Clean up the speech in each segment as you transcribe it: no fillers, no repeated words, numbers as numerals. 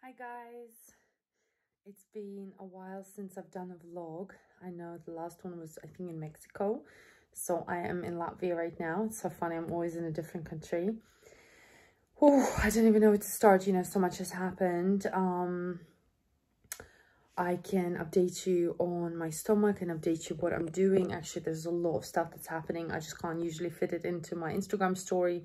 Hi guys, it's been a while since I've done a vlog. I know the last one was I think in Mexico, so I am in Latvia right now. It's so funny, I'm always in a different country. Oh, I don't even know where to start, you know, so much has happened. I can update you on my stomach and update you what I'm doing. Actually, there's a lot of stuff that's happening. I just can't usually fit it into my Instagram story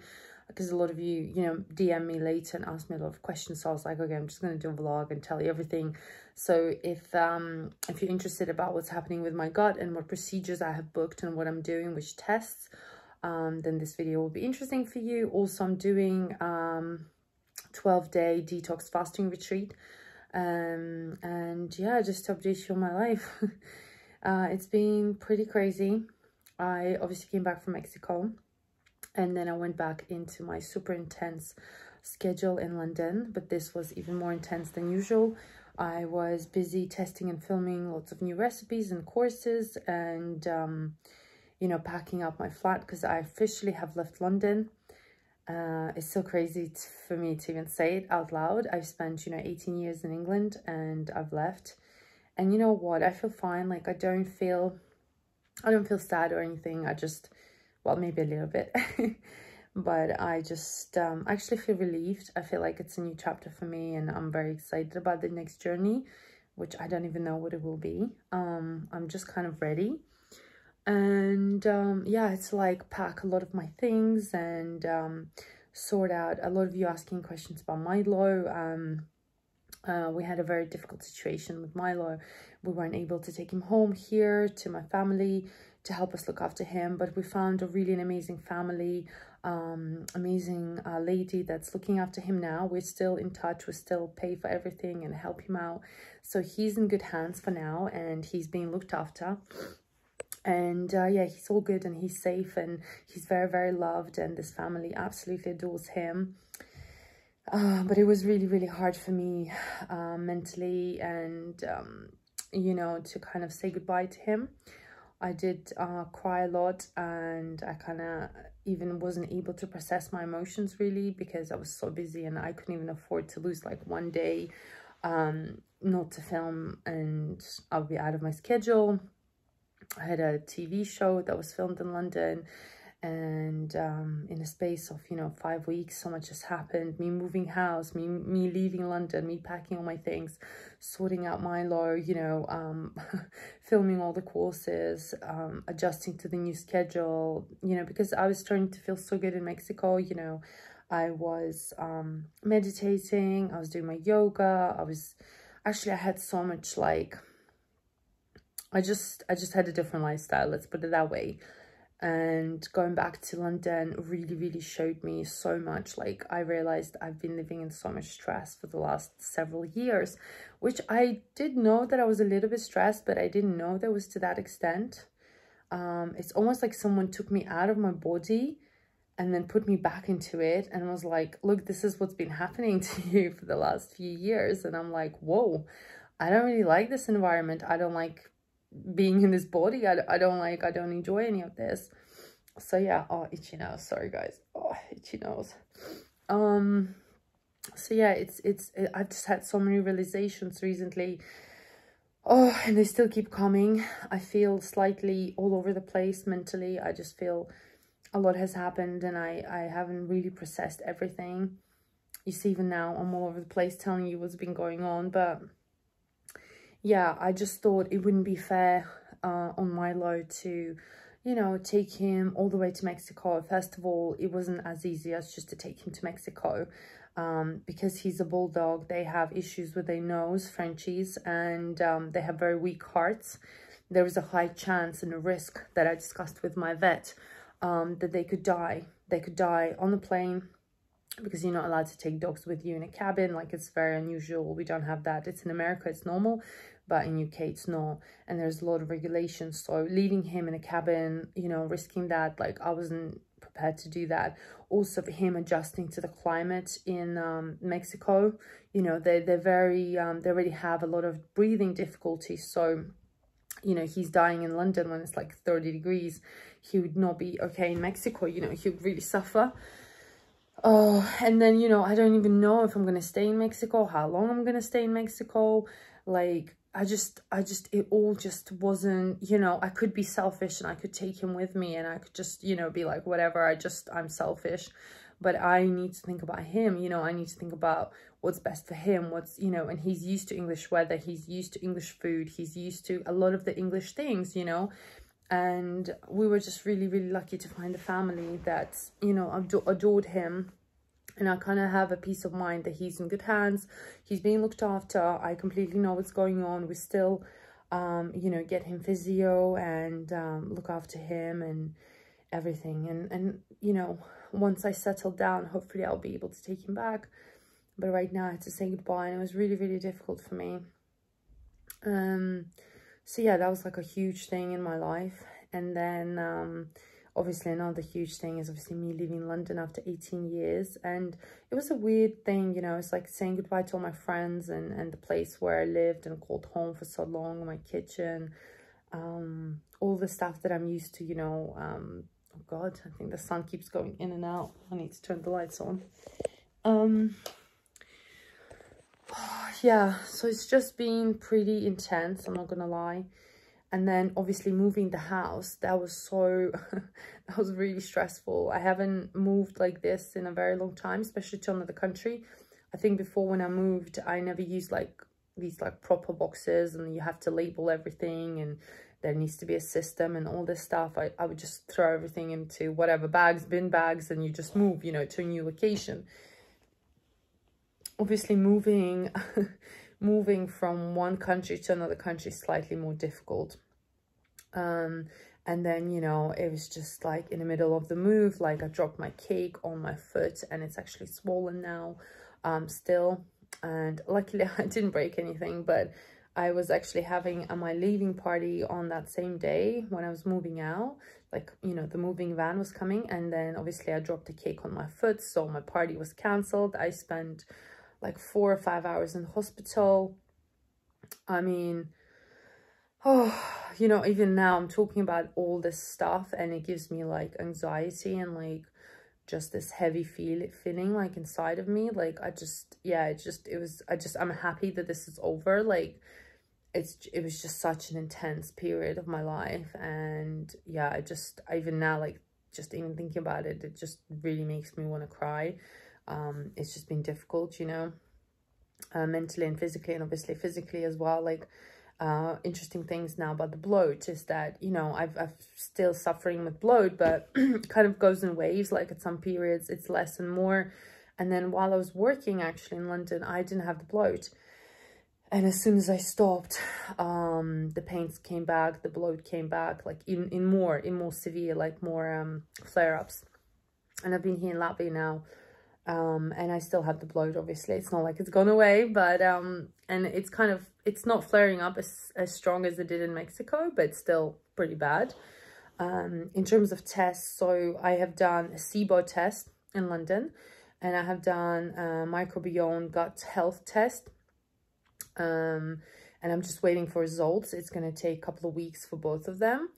because a lot of you, DM me later and ask me a lot of questions. So I was like, okay, I'm just going to do a vlog and tell you everything. So if you're interested about what's happening with my gut and what procedures I have booked and what I'm doing, which tests, then this video will be interesting for you. Also, I'm doing 12-day detox fasting retreat. And yeah, just to update you on my life. It's been pretty crazy. I obviously came back from Mexico and then I went back into my super intense schedule in London, but this was even more intense than usual. I was busy testing and filming lots of new recipes and courses and packing up my flat because I officially have left London. It's so crazy for me to even say it out loud. I've spent 18 years in England and I've left, and you know what, I feel fine. Like I don't feel sad or anything. I just, well, maybe a little bit but I just actually feel relieved. I feel like it's a new chapter for me and I'm very excited about the next journey, which I don't even know what it will be. I'm just kind of ready. And yeah, it's like pack a lot of my things and sort out a lot of you asking questions about Milo. We had a very difficult situation with Milo. We weren't able to take him home here to my family to help us look after him, but we found a really amazing family, amazing lady that's looking after him now. We're still in touch. We still pay for everything and help him out, so he's in good hands for now and he's being looked after. And yeah, he's all good and he's safe and he's very, very loved, and this family absolutely adores him. But it was really, really hard for me mentally and, to kind of say goodbye to him. I did cry a lot, and I kind of even wasn't able to process my emotions really because I was so busy and I couldn't even afford to lose like one day not to film, and I'll be out of my schedule. I had a TV show that was filmed in London, and in a space of 5 weeks, so much has happened. Me moving house, me leaving London, me packing all my things, sorting out Milo, filming all the courses, adjusting to the new schedule, because I was starting to feel so good in Mexico. I was meditating, I was doing my yoga, I had so much, like, I just had a different lifestyle, let's put it that way. And going back to London really, really showed me so much. Like, I realized I've been living in so much stress for the last several years, which I did know that I was a little bit stressed, but I didn't know that was to that extent. It's almost like someone took me out of my body and then put me back into it and was like, look, this is what's been happening to you for the last few years. And I'm like, whoa, I don't really like this environment. I don't like being in this body. I don't enjoy any of this. So yeah, oh, itchy nose, sorry guys, oh, itchy nose. So yeah, I've just had so many realizations recently, oh, and they still keep coming. I feel slightly all over the place mentally. I just feel a lot has happened and I haven't really processed everything. You see, even now I'm all over the place telling you what's been going on, but yeah, I just thought it wouldn't be fair on Milo to, take him all the way to Mexico. First of all, it wasn't as easy as just to take him to Mexico because he's a bulldog. They have issues with their nose, Frenchies, and they have very weak hearts. There is a high chance and a risk that I discussed with my vet that they could die. They could die on the plane, because you're not allowed to take dogs with you in a cabin. Like, it's very unusual. We don't have that. It's in America, it's normal, but in UK it's not, and there's a lot of regulations. So leaving him in a cabin, risking that, like, I wasn't prepared to do that. Also, for him adjusting to the climate in Mexico, they're very they already have a lot of breathing difficulties. So he's dying in London when it's like 30 degrees. He would not be okay in Mexico. He would really suffer. Oh, and then, you know, I don't even know if I'm going to stay in Mexico, how long I'm going to stay in Mexico. Like, it all just wasn't, you know, I could be selfish and I could take him with me and I could just, you know, be like, whatever, I'm selfish. But I need to think about him, you know, I need to think about what's best for him, what's, you know, and he's used to English weather, he's used to English food, he's used to a lot of the English things, you know. And we were just really, really lucky to find a family that, you know, adored him. And I kind of have a peace of mind that he's in good hands. He's being looked after. I completely know what's going on. We still, you know, get him physio and look after him and everything. And, you know, once I settle down, hopefully I'll be able to take him back. But right now I had to say goodbye and it was really, really difficult for me. So yeah, that was like a huge thing in my life. And then obviously another huge thing is obviously me leaving London after 18 years. And it was a weird thing, you know, it's like saying goodbye to all my friends and the place where I lived and called home for so long, my kitchen, all the stuff that I'm used to, you know. Oh God, I think the sun keeps going in and out. I need to turn the lights on. Yeah, so it's just been pretty intense, I'm not gonna lie. And then obviously moving the house, that was so that was really stressful. I haven't moved like this in a very long time, especially to another country. I think before, when I moved, I never used like these like proper boxes and you have to label everything and there needs to be a system and all this stuff. I would just throw everything into whatever bags, bin bags, and you just move, you know, to a new location. Obviously moving from one country to another country is slightly more difficult. And then, you know, it was just like in the middle of the move, like I dropped my cake on my foot and it's actually swollen now, still. And luckily I didn't break anything, but I was actually having my leaving party on that same day when I was moving out. Like, you know, the moving van was coming, and then obviously I dropped the cake on my foot, so my party was cancelled. I spent like 4 or 5 hours in hospital. I mean, oh, you know, even now I'm talking about all this stuff and it gives me like anxiety and like just this heavy feeling like inside of me. Like I'm happy that this is over. Like it was just such an intense period of my life. And yeah, even now, like just even thinking about it, it just really makes me want to cry. It's just been difficult, you know, mentally and physically, and obviously physically as well. Like interesting things now about the bloat is that, you know, I've still suffering with bloat, but kind of goes in waves. Like at some periods it's less and more, and then while I was working actually in London, I didn't have the bloat, and as soon as I stopped, the pains came back, the bloat came back, like in more severe, like more flare-ups. And I've been here in Latvia now, and I still have the bloat. Obviously it's not like it's gone away, but and it's not flaring up as strong as it did in Mexico, but it's still pretty bad. In terms of tests, so I have done a SIBO test in London, and I have done a microbiome gut health test, and I'm just waiting for results. It's going to take a couple of weeks for both of them.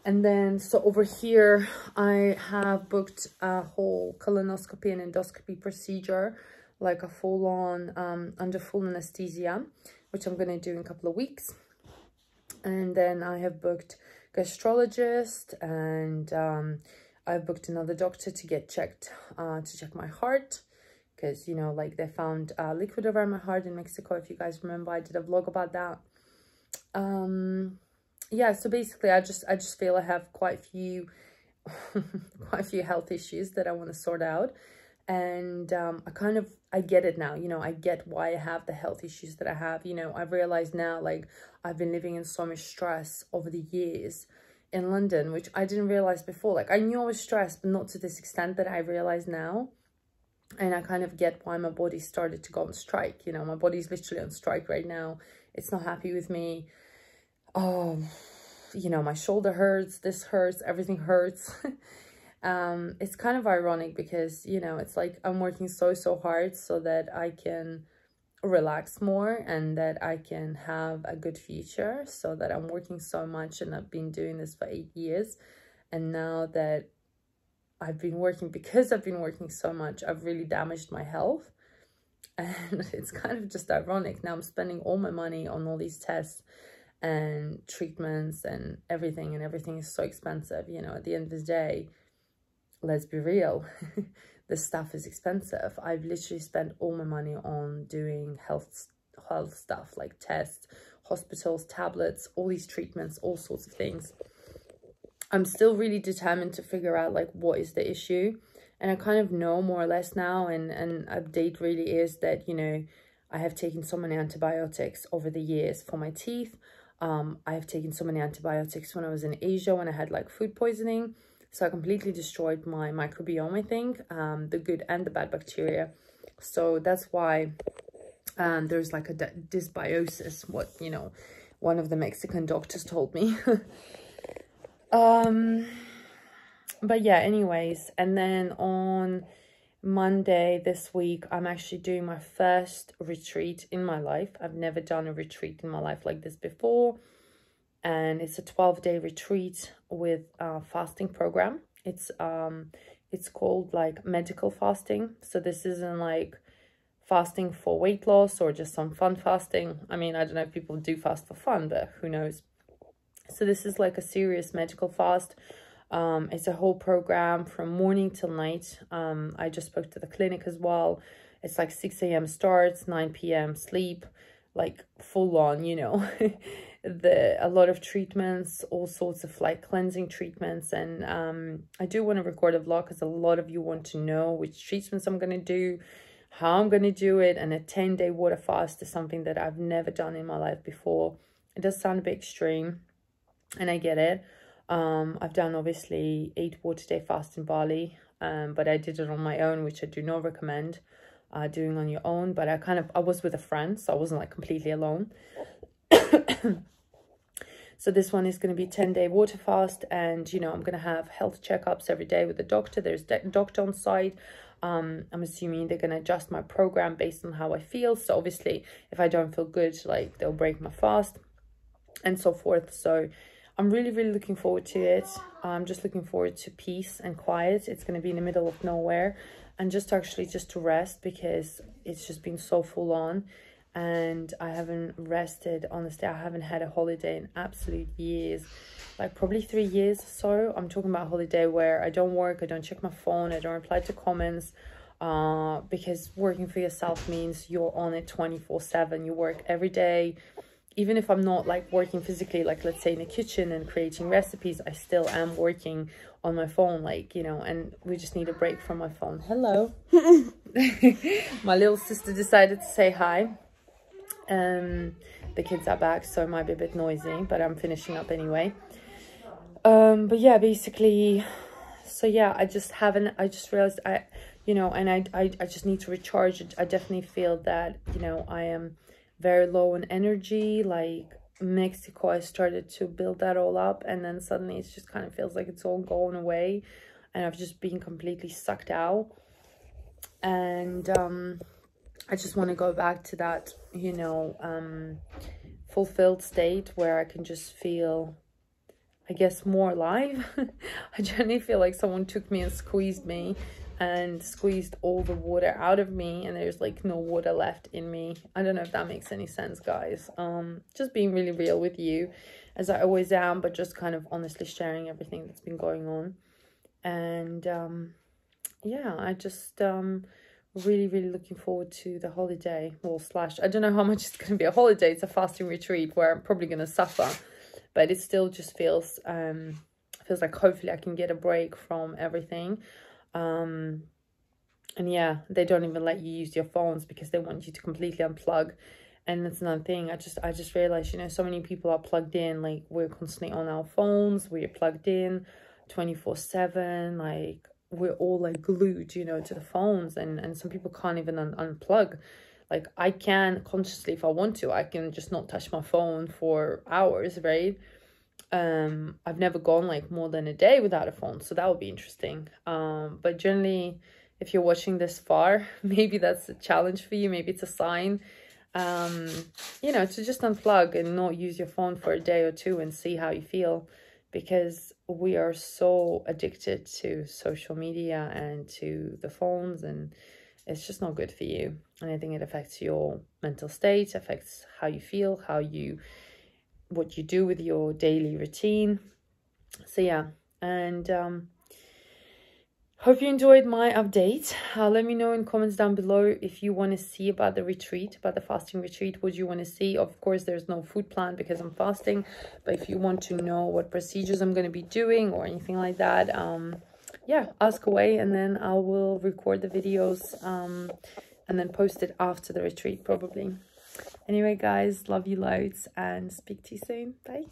And then, so over here, I have booked a whole colonoscopy and endoscopy procedure, like a full-on, under full anesthesia, which I'm going to do in a couple of weeks. And then I have booked gastrologist, and I've booked another doctor to get checked, to check my heart. Because, you know, like they found liquid around my heart in Mexico. If you guys remember, I did a vlog about that. Yeah, so basically I just feel I have quite a few health issues that I want to sort out. And I get it now, you know, I get why I have the health issues that I have. You know, I've realized now, like, I've been living in so much stress over the years in London, which I didn't realize before. Like, I knew I was stressed, but not to this extent that I realize now. And I kind of get why my body started to go on strike. You know, my body's literally on strike right now. It's not happy with me. You know, my shoulder hurts, this hurts, everything hurts. It's kind of ironic because, you know, it's like I'm working so hard so that I can relax more and that I can have a good future, so that I'm working so much, and I've been doing this for 8 years. And now that I've been working so much, I've really damaged my health. And it's kind of just ironic. Now I'm spending all my money on all these tests and treatments and everything is so expensive. You know, at the end of the day, let's be real, this stuff is expensive. I've literally spent all my money on doing health stuff, like tests, hospitals, tablets, all these treatments, all sorts of things. I'm still really determined to figure out like what is the issue. And I kind of know more or less now, and update really is that, you know, I have taken so many antibiotics over the years for my teeth. I have taken so many antibiotics when I was in Asia, when I had like food poisoning. So I completely destroyed my microbiome, I think, the good and the bad bacteria. So that's why there's like a dysbiosis, what, you know, one of the Mexican doctors told me. But yeah, anyways, and then on Monday this week, I'm actually doing my first retreat in my life. I've never done a retreat in my life like this before. And it's a 12-day retreat with a fasting program. It's called like medical fasting. So this isn't like fasting for weight loss or just some fun fasting. I mean, I don't know if people do fast for fun, but who knows? So this is like a serious medical fast. It's a whole program from morning till night. I just spoke to the clinic as well. It's like 6 a.m. starts, 9 p.m. sleep, like full on, you know. A lot of treatments, all sorts of like cleansing treatments. And I do want to record a vlog because a lot of you want to know which treatments I'm going to do, how I'm going to do it. And a 10-day water fast is something that I've never done in my life before. It does sound a bit extreme, and I get it. I've done obviously 8 water day fast in Bali, but I did it on my own, which I do not recommend doing on your own. But I was with a friend, so I wasn't like completely alone. So this one is going to be 10-day water fast, and you know, I'm going to have health checkups every day with the doctor. There's a doctor on site. I'm assuming they're going to adjust my program based on how I feel. So obviously, if I don't feel good, like they'll break my fast and so forth. So I'm really, really looking forward to it. I'm just looking forward to peace and quiet. It's going to be in the middle of nowhere, and just to rest, because it's just been so full on, and I haven't rested. Honestly, I haven't had a holiday in absolute years, like probably 3 years or so. I'm talking about a holiday where I don't work, I don't check my phone, I don't reply to comments, because working for yourself means you're on it 24/7. You work every day. Even if I'm not like working physically, like let's say in the kitchen and creating recipes, I still am working on my phone, like, you know, and we just need a break from my phone. Hello. My little sister decided to say hi. The kids are back, so it might be a bit noisy, but I'm finishing up anyway. But yeah, basically, so yeah, I just realized I just need to recharge. I definitely feel that, you know, I am very low on energy. Like Mexico, I started to build that all up, and then suddenly it just kind of feels like it's all going away, and I've just been completely sucked out. And I just want to go back to that, you know, fulfilled state where I can just feel, I guess, more alive. I generally feel like someone took me and squeezed me and squeezed all the water out of me, and there's like no water left in me. I don't know if that makes any sense, guys. Just being really real with you, as I always am, but just kind of honestly sharing everything that's been going on. And yeah, I just really, really looking forward to the holiday. Well, I don't know how much it's going to be a holiday. It's a fasting retreat where I'm probably going to suffer, but it still just feels like hopefully I can get a break from everything. And yeah, they don't even let you use your phones because they want you to completely unplug. And that's another thing. I just realized, you know, so many people are plugged in. Like, we're constantly on our phones, we're plugged in 24/7. Like, we're all like glued, you know, to the phones, and some people can't even unplug. Like, I can consciously, if I want to, I can just not touch my phone for hours, right? I've never gone like more than a day without a phone, so that would be interesting. But generally, if you're watching this far, maybe that's a challenge for you. Maybe it's a sign, you know, to just unplug and not use your phone for a day or two and see how you feel. because we are so addicted to social media and to the phones, and it's just not good for you. And I think it affects your mental state, affects how you feel, what you do with your daily routine. So yeah, and hope you enjoyed my update. Let me know in comments down below if you want to see about the retreat, about the fasting retreat. What you want to see? Of course, there's no food plan because I'm fasting, but if you want to know what procedures I'm going to be doing or anything like that, yeah, ask away, and then I will record the videos and then post it after the retreat probably. Anyway, guys, love you loads and speak to you soon. Bye.